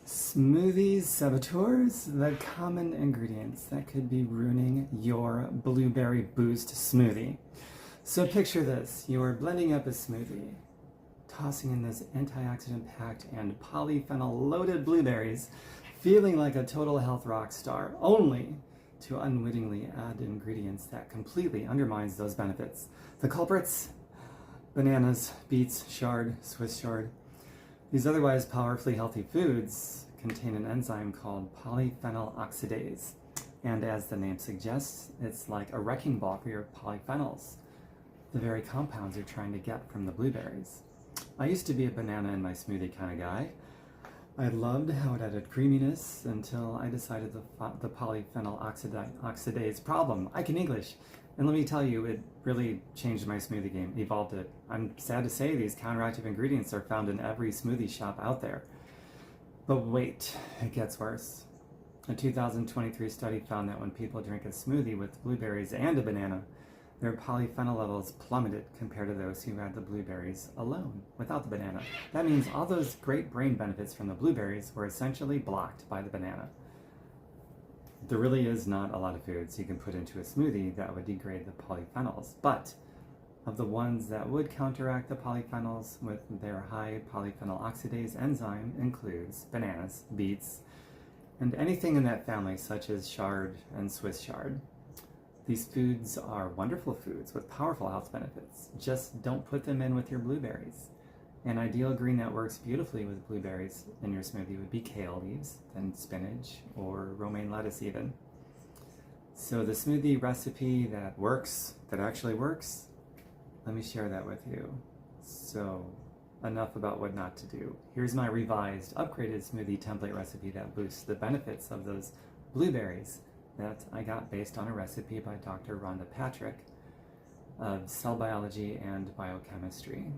Smoothies, saboteurs, the common ingredients that could be ruining your blueberry boost smoothie. So picture this, you're blending up a smoothie, tossing in those antioxidant-packed and polyphenol-loaded blueberries, feeling like a total health rock star, only to unwittingly add ingredients that completely undermines those benefits. The culprits? Bananas, beets, chard, Swiss chard. These otherwise powerfully healthy foods contain an enzyme called polyphenol oxidase. And as the name suggests, it's like a wrecking ball for your polyphenols, the very compounds you're trying to get from the blueberries. I used to be a banana in my smoothie kind of guy. I loved how it added creaminess until I decided the polyphenol oxidase problem. I can English. And let me tell you, it really changed my smoothie game, evolved it. I'm sad to say these counteractive ingredients are found in every smoothie shop out there. But wait, it gets worse. A 2023 study found that when people drink a smoothie with blueberries and a banana, their polyphenol levels plummeted compared to those who had the blueberries alone, without the banana. That means all those great brain benefits from the blueberries were essentially blocked by the banana. There really is not a lot of foods you can put into a smoothie that would degrade the polyphenols, but of the ones that would counteract the polyphenols with their high polyphenol oxidase enzyme includes bananas, beets, and anything in that family such as chard and Swiss chard. These foods are wonderful foods with powerful health benefits. Just don't put them in with your blueberries. An ideal green that works beautifully with blueberries in your smoothie would be kale leaves, then spinach, or romaine lettuce even. So the smoothie recipe that works, that actually works, let me share that with you. So enough about what not to do. Here's my revised, upgraded smoothie template recipe that boosts the benefits of those blueberries that I got based on a recipe by Dr. Rhonda Patrick of cell biology and biochemistry.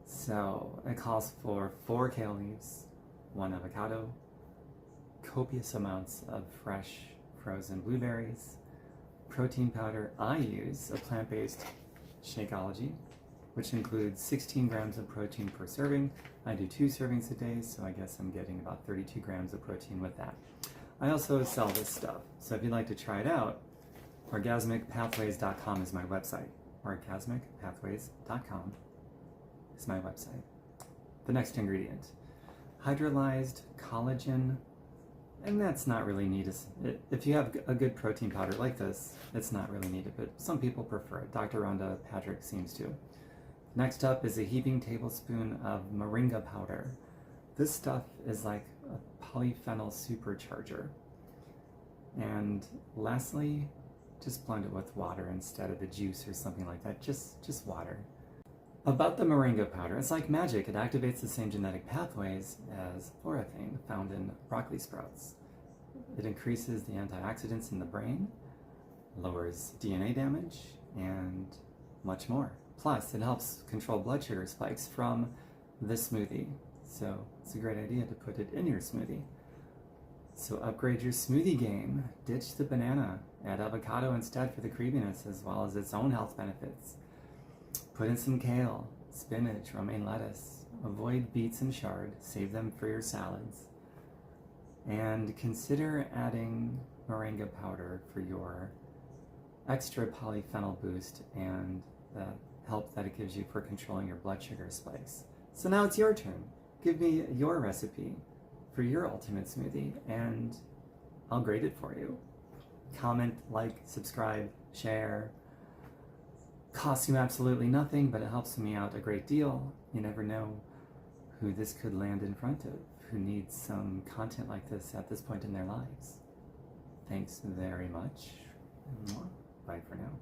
So it calls for 4 kale leaves, 1 avocado, copious amounts of fresh frozen blueberries, protein powder. I use a plant-based Shakeology, which includes 16 grams of protein per serving. I do 2 servings a day, so I guess I'm getting about 32 grams of protein with that. I also sell this stuff, so if you'd like to try it out, orgasmicpathways.com is my website. Orgasmicpathways.com is my website. The next ingredient, hydrolyzed collagen, and that's not really needed. If you have a good protein powder like this, it's not really needed, but some people prefer it. Dr. Rhonda Patrick seems to. Next up is a heaping tablespoon of moringa powder. This stuff is like a polyphenol supercharger. And lastly, just blend it with water instead of the juice or something like that, just water. About the moringa powder, it's like magic. It activates the same genetic pathways as orethane found in broccoli sprouts. It increases the antioxidants in the brain, lowers DNA damage, and much more. Plus, it helps control blood sugar spikes from the smoothie. So it's a great idea to put it in your smoothie. So upgrade your smoothie game. Ditch the banana. Add avocado instead for the creaminess as well as its own health benefits. Put in some kale, spinach, romaine lettuce. Avoid beets and chard. Save them for your salads. And consider adding moringa powder for your extra polyphenol boost and the help that it gives you for controlling your blood sugar spikes. So now it's your turn. Give me your recipe for your ultimate smoothie and I'll grade it for you. Comment, like, subscribe, share. Costs you absolutely nothing, but it helps me out a great deal. You never know who this could land in front of, who needs some content like this at this point in their lives. Thanks very much. Bye for now.